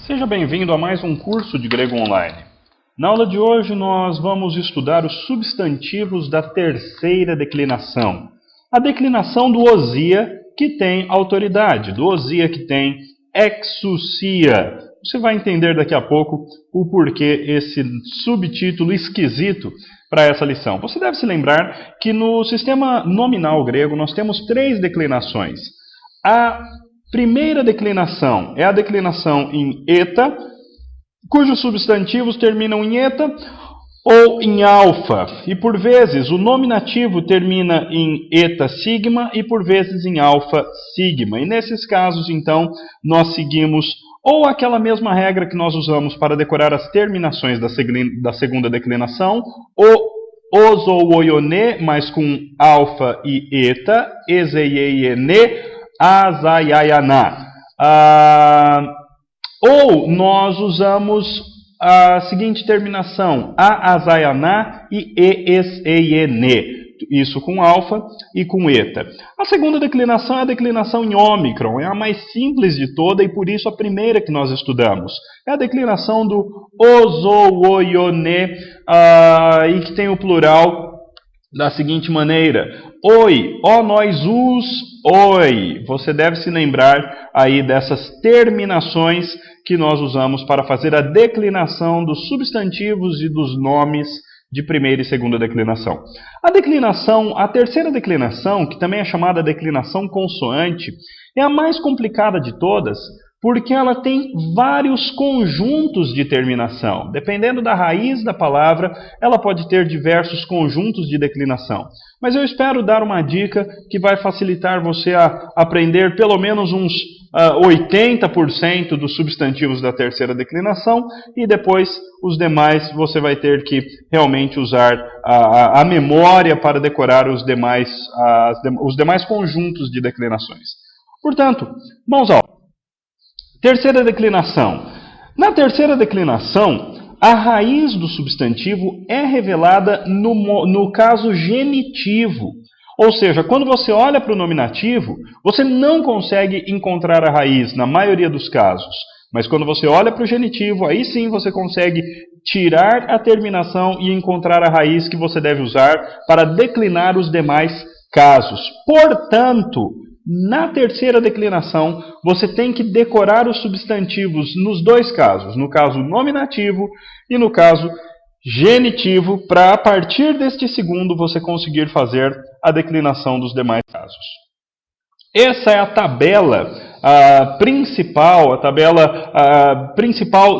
Seja bem-vindo a mais um curso de grego online. Na aula de hoje nós vamos estudar os substantivos da terceira declinação. A declinação do ousia que tem autoridade, do ousia que tem exousia. Você vai entender daqui a pouco o porquê esse subtítulo esquisito para essa lição. Você deve se lembrar que no sistema nominal grego nós temos três declinações. A primeira declinação é a declinação em eta, cujos substantivos terminam em eta ou em alfa. E por vezes o nominativo termina em eta sigma e por vezes em alfa sigma. E nesses casos, então, nós seguimos ou aquela mesma regra que nós usamos para decorar as terminações da segunda declinação, os ou oione, mas com alfa e eta, ezeieiene, azaiaianá. Ou nós usamos a seguinte terminação, a azaianá e eseiene. Isso com alfa e com eta. A segunda declinação é a declinação em ômicron, é a mais simples de toda e por isso a primeira que nós estudamos. É a declinação do os ou oione, e que tem o plural da seguinte maneira: oi, ó nós os, oi. Você deve se lembrar aí dessas terminações que nós usamos para fazer a declinação dos substantivos e dos nomes de primeira e segunda declinação. A terceira declinação, que também é chamada declinação consoante, é a mais complicada de todas, porque ela tem vários conjuntos de terminação. Dependendo da raiz da palavra, ela pode ter diversos conjuntos de declinação. Mas eu espero dar uma dica que vai facilitar você a aprender pelo menos uns 80% dos substantivos da terceira declinação e depois os demais você vai ter que realmente usar a memória para decorar os demais conjuntos de declinações. Portanto, vamos ao terceira declinação. Na terceira declinação, a raiz do substantivo é revelada no caso genitivo. Ou seja, quando você olha para o nominativo, você não consegue encontrar a raiz na maioria dos casos. Mas quando você olha para o genitivo, aí sim você consegue tirar a terminação e encontrar a raiz que você deve usar para declinar os demais casos. Portanto, na terceira declinação, você tem que decorar os substantivos nos dois casos, no caso nominativo e no caso genitivo, para a partir deste segundo você conseguir fazer a declinação dos demais casos. Essa é a tabela principal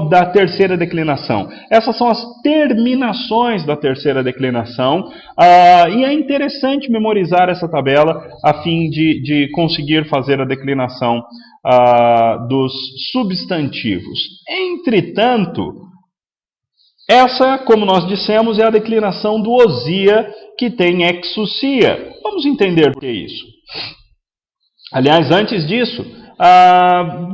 da terceira declinação. Essas são as terminações da terceira declinação e é interessante memorizar essa tabela a fim de conseguir fazer a declinação dos substantivos. Entretanto, essa, como nós dissemos, é a declinação do ousia que tem exousia. Vamos entender por que isso. Aliás, antes disso,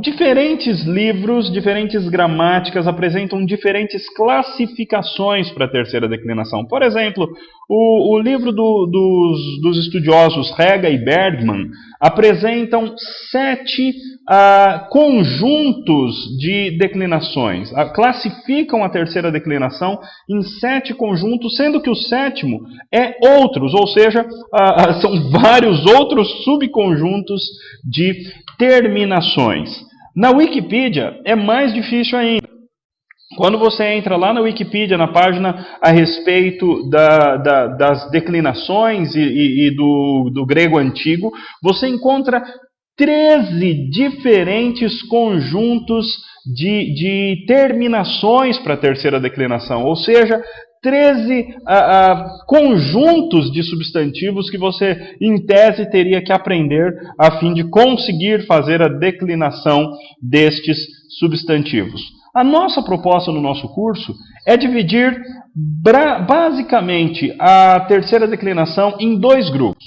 diferentes livros, diferentes gramáticas apresentam diferentes classificações para a terceira declinação. Por exemplo, o livro dos estudiosos Rega e Bergman apresentam 7 conjuntos de declinações. Classificam a terceira declinação em 7 conjuntos, sendo que o sétimo é outros, ou seja, são vários outros subconjuntos de terminações. Na Wikipedia é mais difícil ainda. Quando você entra lá na Wikipedia, na página a respeito das declinações e do grego antigo, você encontra 13 diferentes conjuntos de terminações para a terceira declinação, ou seja, 13 conjuntos de substantivos que você, em tese, teria que aprender a fim de conseguir fazer a declinação destes substantivos. A nossa proposta no nosso curso é dividir basicamente a terceira declinação em 2 grupos.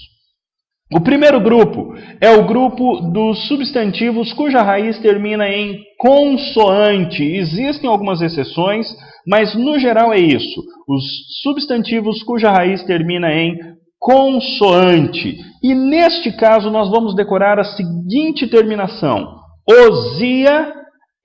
O primeiro grupo é o grupo dos substantivos cuja raiz termina em consoante. Existem algumas exceções, mas no geral é isso. Os substantivos cuja raiz termina em consoante. E neste caso nós vamos decorar a seguinte terminação: ousia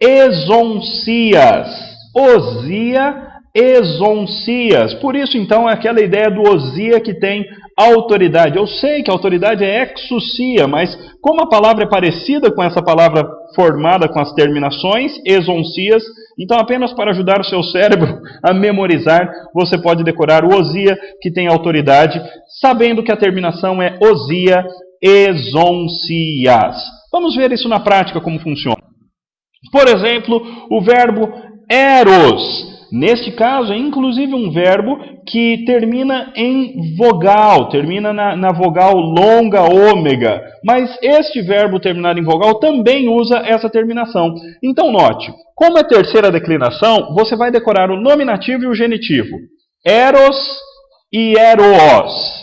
esoncias. Osia, esoncias. Por isso, então, é aquela ideia do osia que tem autoridade. Eu sei que a autoridade é exousia, mas como a palavra é parecida com essa palavra formada com as terminações, esoncias, então apenas para ajudar o seu cérebro a memorizar, você pode decorar o osia que tem autoridade, sabendo que a terminação é osia, esoncias. Vamos ver isso na prática, como funciona. Por exemplo, o verbo eros. Neste caso, é inclusive um verbo que termina em vogal, termina na vogal longa, ômega. Mas este verbo terminado em vogal também usa essa terminação. Então, note, como é terceira declinação, você vai decorar o nominativo e o genitivo. Eros e eros.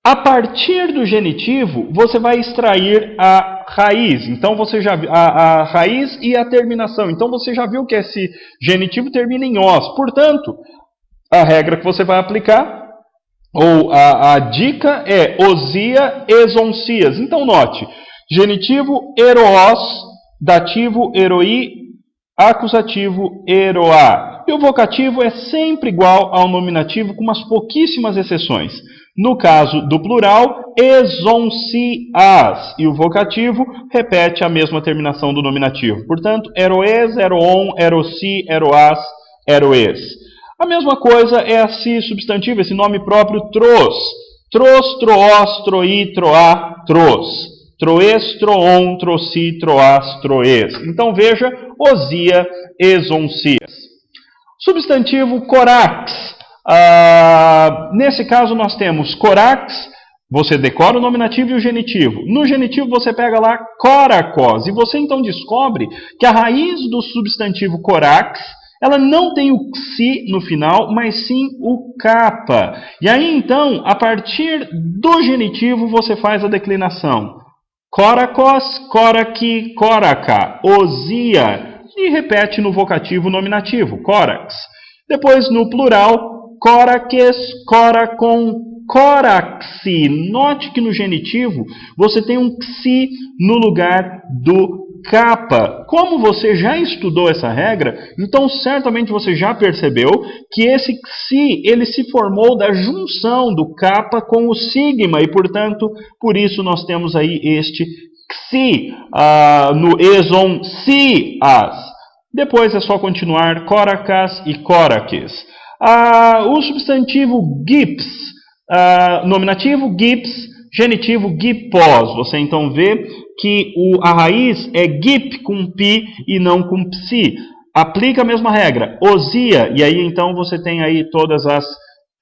A partir do genitivo, você vai extrair a raiz. Então, você já a raiz e a terminação. Então, você já viu que esse genitivo termina em os. Portanto, a regra que você vai aplicar, ou a dica é osia, esoncias. Então, note, genitivo eros, dativo eroi, acusativo eroá. E o vocativo é sempre igual ao nominativo, com umas pouquíssimas exceções. No caso do plural, esoncias. E o vocativo repete a mesma terminação do nominativo. Portanto, eroes, eroon, erosi, eroas, eroes. A mesma coisa é esse substantivo, esse nome próprio, tros. Tros, troos, troi, troá, tros. Troes, troon, trosi, troás, troes. Então veja, osia, esoncias. Substantivo corax. Nesse caso nós temos corax, você decora o nominativo e o genitivo. No genitivo você pega lá coracos, e você então descobre que a raiz do substantivo corax, ela não tem o xi no final, mas sim o capa. E aí então, a partir do genitivo você faz a declinação. Coracos, coraqui, coraca, osia, e repete no vocativo nominativo, corax. Depois no plural, coraques, coracon, coraxi. Note que no genitivo você tem um xi no lugar do capa. Como você já estudou essa regra, então certamente você já percebeu que esse xi, ele se formou da junção do capa com o sigma, e portanto, por isso nós temos aí este xi no esoncias. Depois é só continuar coracas e coraques. O substantivo gips, nominativo gips, genitivo gipós. Você então vê que a raiz é gip com pi e não com psi. Aplica a mesma regra, osia, e aí então você tem aí todas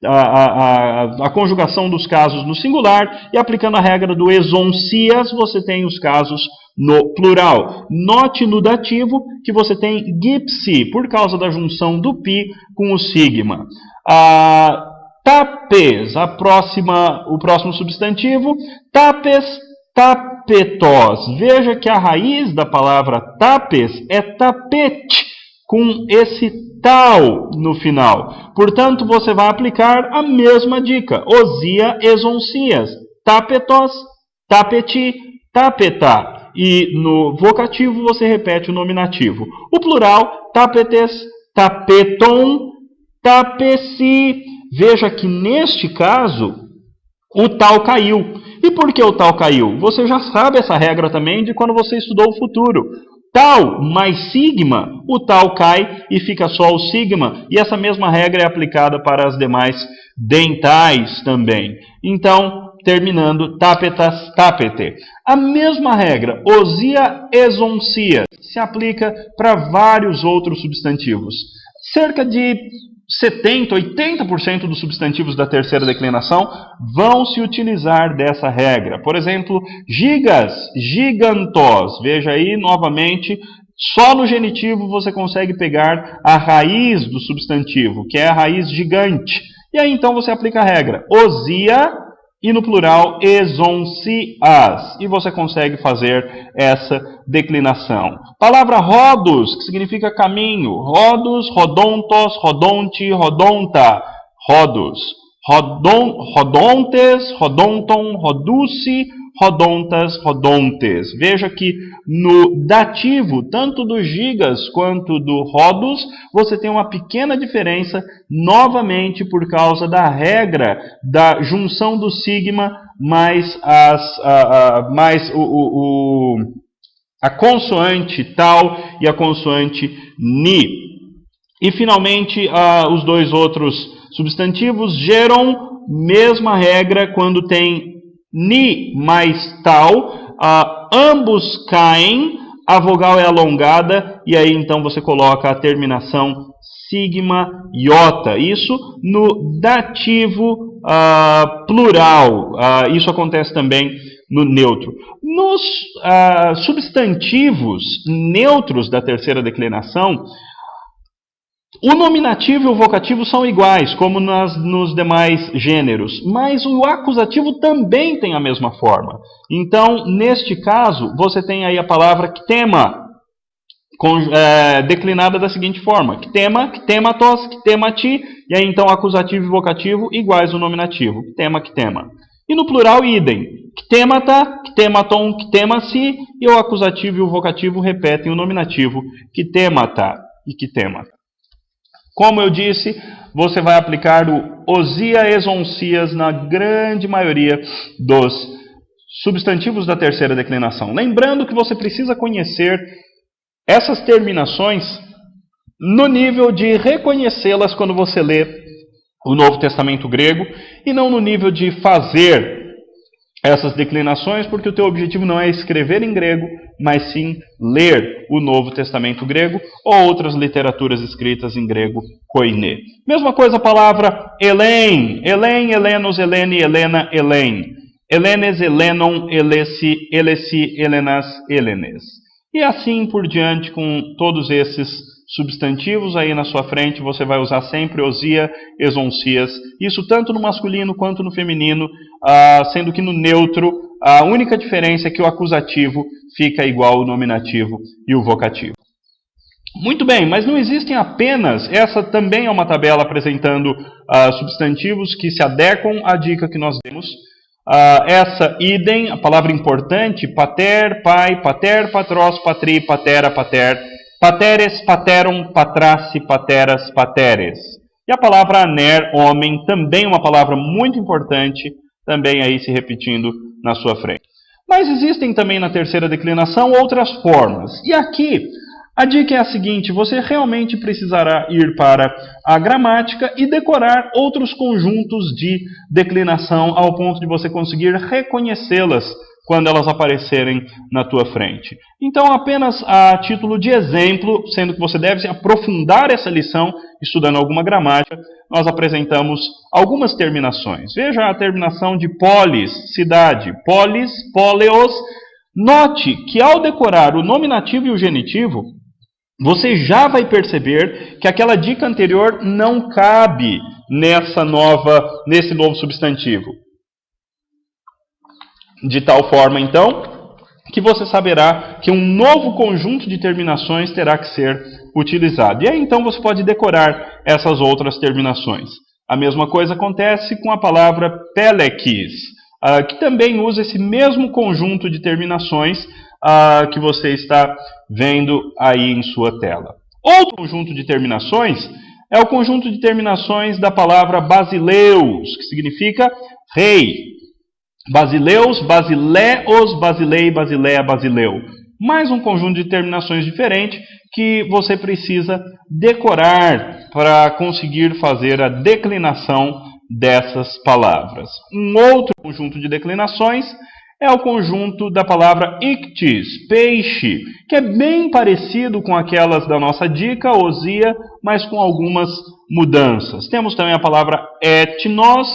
a conjugação dos casos no singular, e aplicando a regra do esoncias, você tem os casos no plural. Note no dativo que você tem gipsy, por causa da junção do pi com o sigma. Tapes, o próximo substantivo, tapes, tapetos. Veja que a raiz da palavra tapes é tapete, com esse tal no final. Portanto, você vai aplicar a mesma dica. Osia, esoncias. Tapetos, tapeti, tapetá. E no vocativo você repete o nominativo. O plural, tapetes, tapeton, tapeci. Veja que neste caso, o tal caiu. E por que o tal caiu? Você já sabe essa regra também de quando você estudou o futuro. Tal mais sigma, o tal cai e fica só o sigma. E essa mesma regra é aplicada para as demais dentais também. Então, terminando, tapetas, tapete. A mesma regra, osia, esoncia, se aplica para vários outros substantivos. Cerca de 70%, 80% dos substantivos da terceira declinação vão se utilizar dessa regra. Por exemplo, gigas, gigantos. Veja aí, novamente, só no genitivo você consegue pegar a raiz do substantivo, que é a raiz gigante. E aí, então, você aplica a regra. Osia, e no plural, esoncias. E você consegue fazer essa declinação. Palavra rodos, que significa caminho. Rodos, rodontos, rodonte, rodonta. Rodos. Rodontes, rodonton, roduce, rodontas, rodontes. Veja que no dativo, tanto do gigas quanto do rodos, você tem uma pequena diferença, novamente por causa da regra da junção do sigma mais a consoante tal e a consoante ni. E finalmente, os dois outros substantivos geram mesma regra quando tem ni mais tal, ambos caem, a vogal é alongada e aí então você coloca a terminação sigma iota. Isso no dativo plural. Isso acontece também no neutro. Nos substantivos neutros da terceira declinação, o nominativo e o vocativo são iguais, como nos demais gêneros, mas o acusativo também tem a mesma forma. Então, neste caso, você tem aí a palavra ktema, declinada da seguinte forma: ktema, ktematos, ktemati, e aí então acusativo e vocativo iguais ao nominativo, ktema, ktema. E no plural, idem, ktemata, ktematon, ktemasi, e o acusativo e o vocativo repetem o nominativo, ktemata e ktemata. Como eu disse, você vai aplicar o osia esoncias na grande maioria dos substantivos da terceira declinação. Lembrando que você precisa conhecer essas terminações no nível de reconhecê-las quando você lê o Novo Testamento grego e não no nível de fazer essas declinações, porque o teu objetivo não é escrever em grego, mas sim ler o Novo Testamento grego ou outras literaturas escritas em grego koiné. Mesma coisa a palavra Elen, Elenos, Elene, Helena, Elen. Helenes, Helenon, Elesi, Elesi, Helenas, Helenes. E assim por diante com todos esses substantivos aí na sua frente, você vai usar sempre osia, esoncias, isso tanto no masculino quanto no feminino, sendo que no neutro a única diferença é que o acusativo fica igual ao nominativo e o vocativo. Muito bem, mas não existem apenas, essa também é uma tabela apresentando substantivos que se adequam à dica que nós demos. Essa idem, a palavra importante, pater, pai, pater, patros, patri, patera, pater, pateres, paterum, patrace, pateras, pateres. E a palavra aner, homem, também uma palavra muito importante, também aí se repetindo na sua frente. Mas existem também na terceira declinação outras formas. E aqui a dica é a seguinte: você realmente precisará ir para a gramática e decorar outros conjuntos de declinação ao ponto de você conseguir reconhecê-las quando elas aparecerem na tua frente. Então, apenas a título de exemplo, sendo que você deve aprofundar essa lição estudando alguma gramática, nós apresentamos algumas terminações. Veja a terminação de polis, cidade, polis, poleos. Note que ao decorar o nominativo e o genitivo, você já vai perceber que aquela dica anterior não cabe nesse novo substantivo. De tal forma, então, que você saberá que um novo conjunto de terminações terá que ser utilizado. E aí, então, você pode decorar essas outras terminações. A mesma coisa acontece com a palavra pelekis, que também usa esse mesmo conjunto de terminações que você está vendo aí em sua tela. Outro conjunto de terminações é o conjunto de terminações da palavra basileus, que significa rei. Basileus, basileos, basilei, basileia, basileu. Mais um conjunto de terminações diferente que você precisa decorar para conseguir fazer a declinação dessas palavras. Um outro conjunto de declinações é o conjunto da palavra ictis, peixe, que é bem parecido com aquelas da nossa dica, osia, mas com algumas mudanças. Temos também a palavra etnos,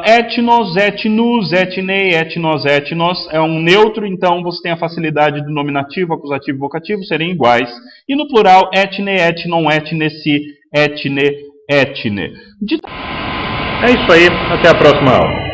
etnos, etnus, etnei, etnos, etnos, é um neutro, então você tem a facilidade do nominativo, acusativo e vocativo serem iguais. E no plural, etne, etnon, etnesi, etne, etne. É isso aí, até a próxima aula.